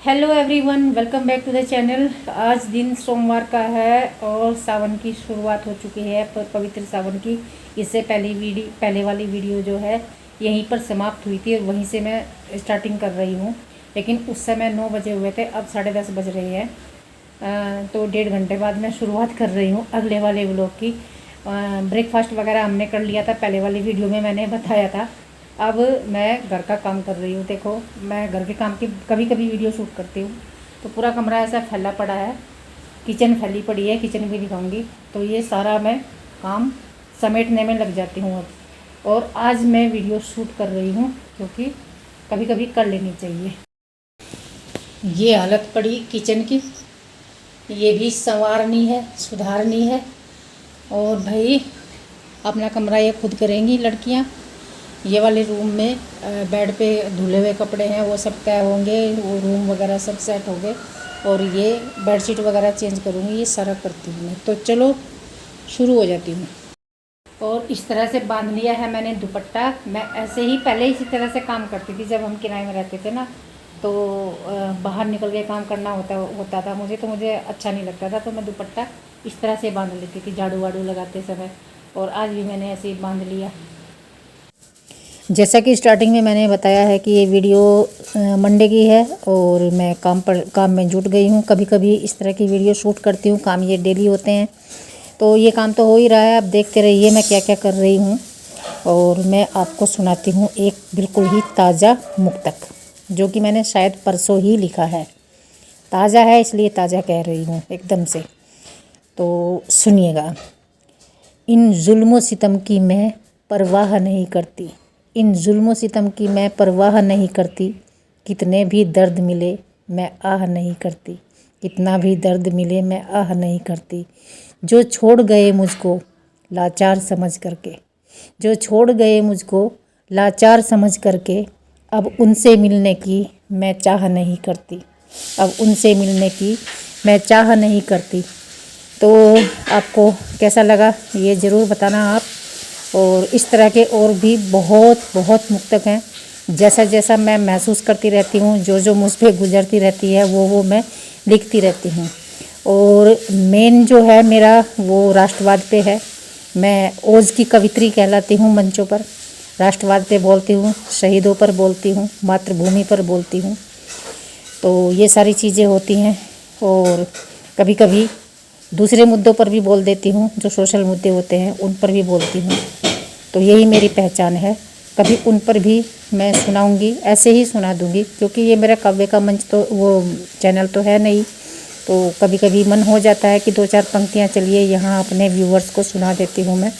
Hello everyone, welcome back to the channel. आज दिन सोमवार का है और सावन की शुरुआत हो चुकी है, पवित्र सावन की। इससे पहले वाली वीडियो जो है यहीं पर समाप्त हुई थी और वहीं से मैं स्टार्टिंग कर रही हूँ। लेकिन उस समय 9 बजे हुए थे, अब 10:30 बज रहे हैं। तो 1.5 घंटे बाद मैं शुरुआत कर रही हूँ अगले वाले व्लॉग की। ब्रेकफास्ट वगैरह हमने कर लिया था, पहले वाली वीडियो में मैंने बताया था। अब मैं घर का काम कर रही हूँ। देखो, मैं घर के काम की कभी कभी वीडियो शूट करती हूँ। तो पूरा कमरा ऐसा फैला पड़ा है, किचन फैली पड़ी है, किचन भी दिखाऊंगी। तो ये सारा मैं काम समेटने में लग जाती हूँ अब। और आज मैं वीडियो शूट कर रही हूँ क्योंकि कभी कभी कर लेनी चाहिए। ये हालत पड़ी किचन की, ये भी संवारनी है, सुधारनी है। और भाई अपना कमरा ये खुद करेंगी लड़कियाँ। ये वाले रूम में बेड पे धुले हुए कपड़े हैं, वो सब तय होंगे, वो रूम वगैरह सब सेट हो गए। और ये बेडशीट वगैरह चेंज करूँगी, ये सारा करती हूँ मैं। तो चलो शुरू हो जाती हूँ। और इस तरह से बांध लिया है मैंने दुपट्टा। मैं ऐसे ही पहले इसी तरह से काम करती थी जब हम किराए में रहते थे ना। तो बाहर निकल के काम करना होता था मुझे, तो मुझे अच्छा नहीं लगता था। तो मैं दुपट्टा इस तरह से बांध लेती थी झाड़ू वाड़ू लगाते समय। और आज भी मैंने ऐसे ही बांध लिया। जैसा कि स्टार्टिंग में मैंने बताया है कि ये वीडियो मंडे की है और मैं काम में जुट गई हूँ। कभी कभी इस तरह की वीडियो शूट करती हूँ, काम ये डेली होते हैं। तो ये काम तो हो ही रहा है, अब देखते रहिए मैं क्या क्या कर रही हूँ। और मैं आपको सुनाती हूँ एक बिल्कुल ही ताज़ा मुक्तक, जो कि मैंने शायद परसों ही लिखा है। ताज़ा है इसलिए ताज़ा कह रही हूँ एकदम से। तो सुनिएगा। इन जुल्म सितम की मैं परवाह नहीं करती, इन जुल्म सितम की मैं परवाह नहीं करती। कितने भी दर्द मिले मैं आह नहीं करती, कितना भी दर्द मिले मैं आह नहीं करती। जो छोड़ गए मुझको लाचार समझ करके, जो छोड़ गए मुझको लाचार समझ करके, अब उनसे मिलने की मैं चाह नहीं करती, अब उनसे मिलने की मैं चाह नहीं करती। तो आपको कैसा लगा ये ज़रूर बताना आप। और इस तरह के और भी बहुत बहुत मुक्तक हैं। जैसा जैसा मैं महसूस करती रहती हूँ, जो जो मुझ पर गुजरती रहती है, वो मैं लिखती रहती हूँ। और मेन जो है मेरा वो राष्ट्रवाद पे है। मैं ओज की कवित्री कहलाती हूँ मंचों पर। राष्ट्रवाद पे बोलती हूँ, शहीदों पर बोलती हूँ, मातृभूमि पर बोलती हूँ। तो ये सारी चीज़ें होती हैं। और कभी कभी दूसरे मुद्दों पर भी बोल देती हूँ, जो सोशल मुद्दे होते हैं उन पर भी बोलती हूँ। तो यही मेरी पहचान है। कभी उन पर भी मैं सुनाऊंगी, ऐसे ही सुना दूंगी, क्योंकि ये मेरा काव्य का मंच तो वो चैनल तो है नहीं। तो कभी कभी मन हो जाता है कि 2-4 पंक्तियाँ चलिए यहाँ अपने व्यूवर्स को सुना देती हूँ मैं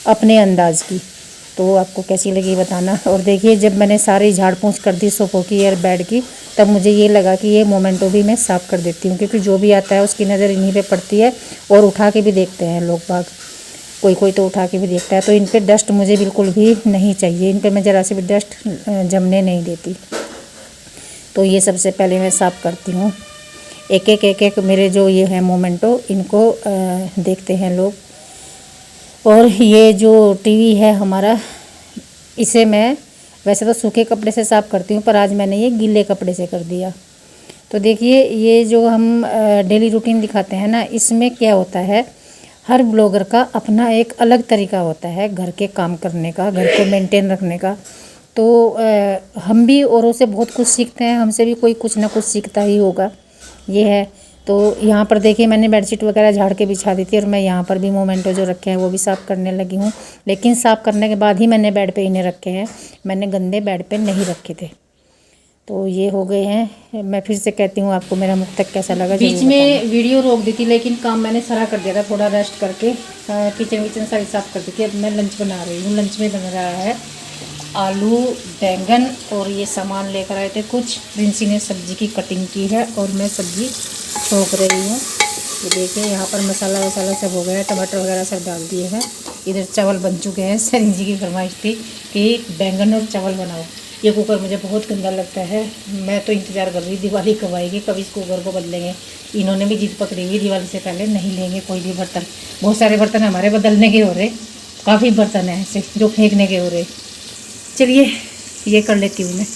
अपने अंदाज की। तो आपको कैसी लगी बताना। और देखिए, जब मैंने सारी झाड़ पोंछ कर दी सोफ़ों की और बेड की, तब मुझे ये लगा कि ये मोमेंटो भी मैं साफ़ कर देती हूँ, क्योंकि जो भी आता है उसकी नज़र इन्हीं पे पड़ती है। और उठा के भी देखते हैं लोग बाग, कोई कोई तो उठा के भी देखता है। तो इन पे डस्ट मुझे बिल्कुल भी नहीं चाहिए, इन पे मैं ज़रा से भी डस्ट जमने नहीं देती। तो ये सबसे पहले मैं साफ़ करती हूँ। एक एक मेरे जो ये है मोमेंटो, इनको देखते हैं लोग। और ये जो टीवी है हमारा, इसे मैं वैसे तो सूखे कपड़े से साफ़ करती हूँ, पर आज मैंने ये गीले कपड़े से कर दिया। तो देखिए, ये जो हम डेली रूटीन दिखाते हैं ना, इसमें क्या होता है, हर ब्लॉगर का अपना एक अलग तरीका होता है घर के काम करने का, घर को मेंटेन रखने का। तो हम भी औरों से बहुत कुछ सीखते हैं, हमसे भी कोई कुछ ना कुछ सीखता ही होगा, ये है। तो यहाँ पर देखिए, मैंने बेडशीट वगैरह झाड़ के बिछा दी थी और मैं यहाँ पर भी मोमेंटो जो रखे हैं वो भी साफ़ करने लगी हूँ। लेकिन साफ़ करने के बाद ही मैंने बेड पे इन्हें रखे हैं, मैंने गंदे बेड पे नहीं रखे थे। तो ये हो गए हैं। मैं फिर से कहती हूँ, आपको मेरा मुक्तक कैसा लगा। बीच में वीडियो रोक दी थी, लेकिन काम मैंने सारा कर दिया था, थोड़ा रेस्ट करके किचन सारी साफ़ कर दी थी। अब मैं लंच बना रही हूँ। लंच में बन रहा है आलू बैंगन, और ये सामान लेकर आए थे कुछ। प्रिंसी ने सब्जी की कटिंग की है और मैं सब्जी छोंक रही हूँ। ये देखिए, यहाँ पर मसाला वसाला सब हो गया है, टमाटर वगैरह सब डाल दिए हैं। इधर चावल बन चुके हैं। सनी जी की फरमाइश थी कि बैंगन और चावल बनाओ। ये कुकर मुझे बहुत गंदा लगता है। मैं तो इंतज़ार कर रही दिवाली कब आएगी, कब इस कुकर को बदलेंगे। इन्होंने भी जिद पकड़ी हुई, दिवाली से पहले नहीं लेंगे कोई भी बर्तन। बहुत सारे बर्तन हमारे बदलने के हो रहे, काफ़ी बर्तन हैं ऐसे जो फेंकने के हो रहे। चलिए ये कर लेती हूँ मैं।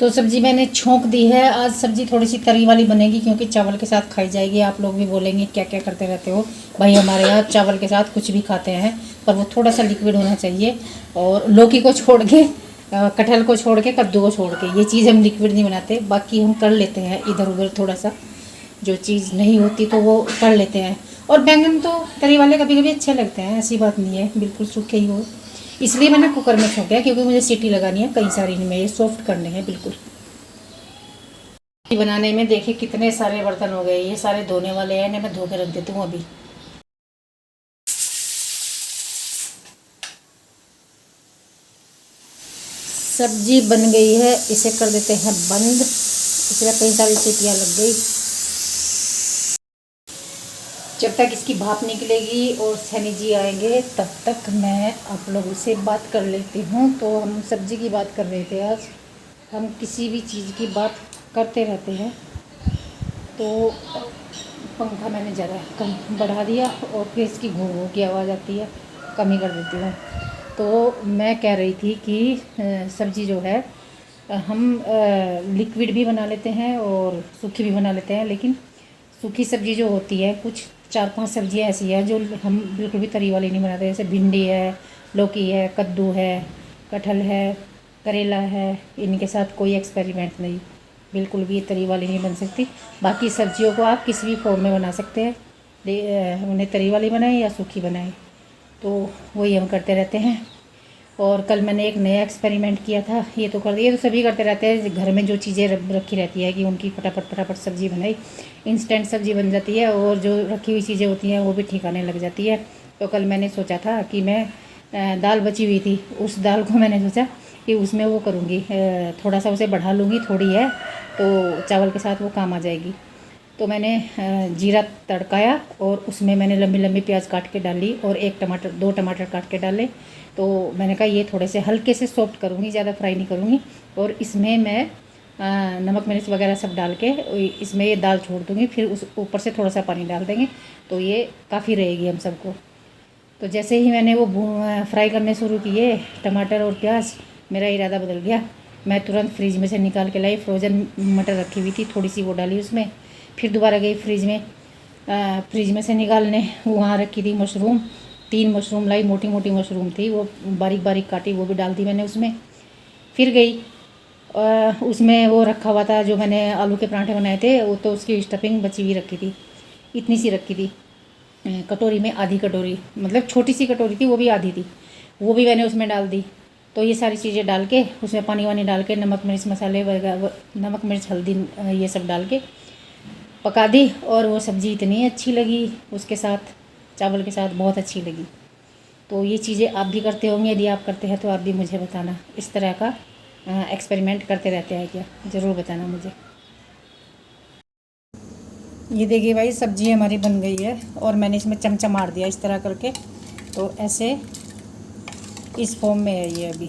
तो सब्जी मैंने छोंक दी है। आज सब्जी थोड़ी सी तरी वाली बनेगी क्योंकि चावल के साथ खाई जाएगी। आप लोग भी बोलेंगे क्या क्या करते रहते हो भाई, हमारे यहाँ चावल के साथ कुछ भी खाते हैं, पर वो थोड़ा सा लिक्विड होना चाहिए। और लौकी को छोड़ के, कटहल को छोड़ के, कद्दू को छोड़ के, ये चीज़ हम लिक्विड नहीं बनाते। बाकी हम कर लेते हैं इधर उधर थोड़ा सा, जो चीज़ नहीं होती तो वो कर लेते हैं। और बैंगन तो तरी वाले कभी कभी अच्छे लगते हैं, ऐसी बात नहीं है, बिल्कुल सूखे ही हो। इसलिए मैंने कुकर में छोंका है क्योंकि मुझे सीटी लगानी है कई सारी इनमें, ये सॉफ्ट करने हैं बिल्कुल। बनाने में देखिए कितने सारे बर्तन हो गए, ये सारे धोने वाले हैं, इन्हें मैं धो के रख देती हूँ अभी। सब्जी बन गई है, इसे कर देते हैं बंद। इसमें कई सारी सीटियाँ लग गई। जब तक इसकी भाप निकलेगी और सैनी जी आएंगे तब तक मैं आप लोगों से बात कर लेती हूँ। तो हम सब्जी की बात कर रहे थे आज। हम किसी भी चीज़ की बात करते रहते हैं। तो पंखा मैंने ज़रा कम बढ़ा दिया और फिर इसकी घूं घूं की आवाज़ आती है, कम ही कर देती हूँ। तो मैं कह रही थी कि सब्ज़ी जो है हम लिक्विड भी बना लेते हैं और सूखी भी बना लेते हैं। लेकिन सूखी सब्ज़ी जो होती है, कुछ 4-5 सब्जियाँ ऐसी हैं जो हम बिल्कुल भी तरी वाली नहीं बनाते। जैसे भिंडी है, लौकी है, कद्दू है, कटहल है, करेला है, इनके साथ कोई एक्सपेरिमेंट नहीं, बिल्कुल भी तरी वाली नहीं बन सकती। बाकी सब्जियों को आप किसी भी फॉर्म में बना सकते हैं, उन्हें तरी वाली बनाए या सूखी बनाए, तो वही हम करते रहते हैं। और कल मैंने एक नया एक्सपेरिमेंट किया था, ये तो सभी करते रहते हैं। घर में जो चीज़ें रखी रहती है कि उनकी फटाफट सब्ज़ी बनाई, इंस्टेंट सब्ज़ी बन जाती है और जो रखी हुई चीज़ें होती हैं वो भी ठीक आने लग जाती है। तो कल मैंने सोचा था कि मैं दाल बची हुई थी, उस दाल को मैंने सोचा कि उसमें वो करूँगी, थोड़ा सा उसे बढ़ा लूँगी, थोड़ी है तो चावल के साथ वो काम आ जाएगी। तो मैंने जीरा तड़काया और उसमें मैंने लंबी लंबी प्याज काट के डाली और 2 टमाटर काट के डाले। तो मैंने कहा ये थोड़े से हल्के से सॉफ्ट करूँगी, ज़्यादा फ्राई नहीं करूँगी। और इसमें मैं नमक मिर्च वगैरह सब डाल के इसमें ये दाल छोड़ दूँगी, फिर उस ऊपर से थोड़ा सा पानी डाल देंगे तो ये काफ़ी रहेगी हम सबको। तो जैसे ही मैंने वो फ्राई करने शुरू किए टमाटर और प्याज, मेरा इरादा बदल गया। मैं तुरंत फ्रिज में से निकाल के लाई, फ्रोज़न मटर रखी हुई थी, थोड़ी सी वो डाली उसमें। फिर दोबारा गई फ्रिज में से निकालने, वहाँ रखी थी मशरूम, 3 मशरूम लाई, मोटी मोटी मशरूम थी, वो बारीक बारीक काटी, वो भी डाल दी मैंने उसमें। फिर गई उसमें वो रखा हुआ था जो मैंने आलू के पराठे बनाए थे, वो तो उसकी स्टफिंग बची हुई रखी थी, इतनी सी रखी थी कटोरी में, आधी कटोरी, मतलब छोटी सी कटोरी थी, वो भी आधी थी, वो भी मैंने उसमें डाल दी। तो ये सारी चीज़ें डाल के उसमें पानी वानी डाल के नमक मिर्च मसाले वगैरह, नमक मिर्च हल्दी ये सब डाल के पका दी। और वो सब्ज़ी इतनी अच्छी लगी, उसके साथ चावल के साथ बहुत अच्छी लगी। तो ये चीज़ें आप भी करते होंगे, यदि आप करते हैं तो आप भी मुझे बताना। इस तरह का एक्सपेरिमेंट करते रहते हैं क्या, ज़रूर बताना मुझे। ये देखिए भाई, सब्ज़ी हमारी बन गई है और मैंने इसमें चमचा मार दिया इस तरह करके, तो ऐसे इस फॉर्म में है ये अभी।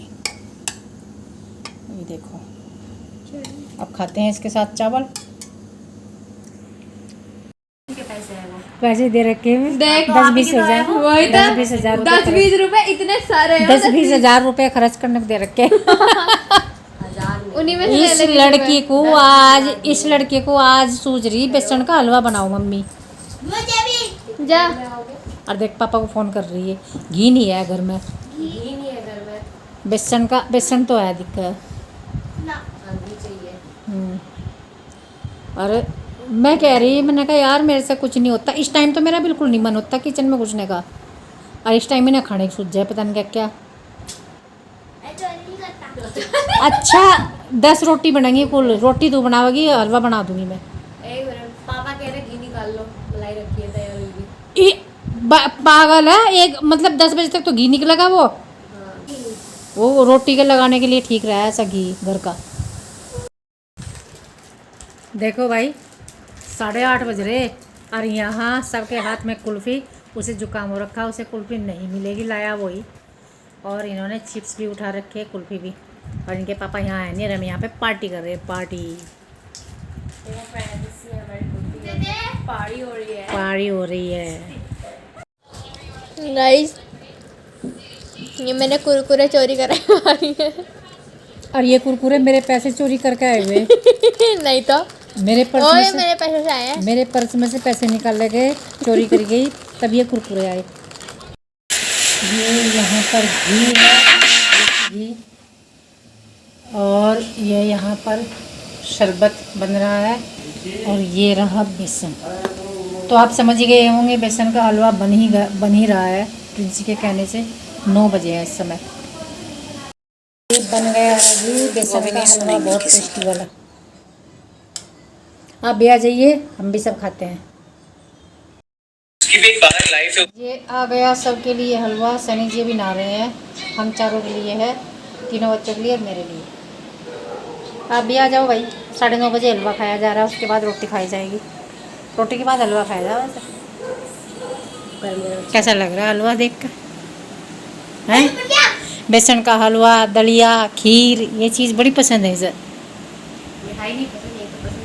ये देखो, अब खाते हैं इसके साथ चावल। पैसे दे रखे हैं 10-20 हज़ार, 10-20 रुपए इतने सारे 10-20 हज़ार रुपये खर्च करने को दे रखे उन्हीं में इस लड़की को आज सूझ रही बेसन का हलवा बनाओ मम्मी। मुझे भी जा। और देख पापा को फ़ोन कर रही है, घी नहीं है घर में, बेसन तो है दिक्कत। और मैं कह रही, मैंने कहा यार मेरे से कुछ नहीं होता, इस टाइम तो मेरा बिल्कुल नहीं मन होता किचन में घुसने का, और इस टाइम में ना खाने की सूझ जाए, पता नहीं क्या। अच्छा 10 रोटी बनेंगी, कुल रोटी तू बनाओगी, हलवा बना दूंगी मैं। पापा कह रहे घी निकाल लो, मलाई रखी है तैयार होगी। पागल है, एक मतलब 10 बजे तक तो घी निकलेगा वो रोटी के लगाने के लिए ठीक रहा है ऐसा घी घर का। देखो भाई 8:30 बज रहे और यहाँ सबके हाथ में कुल्फ़ी, उसे जुकाम हो रखा, उसे कुल्फ़ी नहीं मिलेगी, लाया वही। और इन्होंने चिप्स भी उठा रखे, कुल्फ़ी भी। और इनके पापा यहाँ आए नहीं, हम यहाँ पे पार्टी कर रहे हैं, पार्टी हो रही है। गाइस ये मैंने कुरकुरे चोरी कराई है। और ये कुरकुरे मेरे पैसे चोरी करके आए हुए। नहीं तो मेरे पर्स ओए में से मेरे पैसे से आए हैं। मेरे पर्स में से पैसे निकाल ले गए, चोरी कर गई, तब ये कुरकुरे आए। ये यहाँ पर घी है, घी, और ये यहाँ पर शरबत बन रहा है, और ये रहा बेसन। तो आप समझ ही गए होंगे बेसन का हलवा बन ही रहा है प्रिंसी के कहने से। 9 बजे है इस समय। ये बन गया है जी बेसन का हलवा, बहुत टेस्टी वाला। आप भी आ जाइए, हम भी सब खाते हैं। ये आ गया सबके लिए हलवा। सनी जी भी नहा रहे हैं, हम चारों के लिए है, तीनों बच्चों के लिए और मेरे लिए। आप भी आ जाओ भाई। 9:30 बजे हलवा खाया जा रहा है, उसके बाद रोटी खाई जाएगी। रोटी के बाद हलवा खाया जा वैसे। कैसा लग रहा है हलवा देख कर? हैं? बेसन का हलवा, दलिया, खीर, ये चीज़ बड़ी पसंद है सर। मिठाई नहीं पसंद, ये तो पसंद।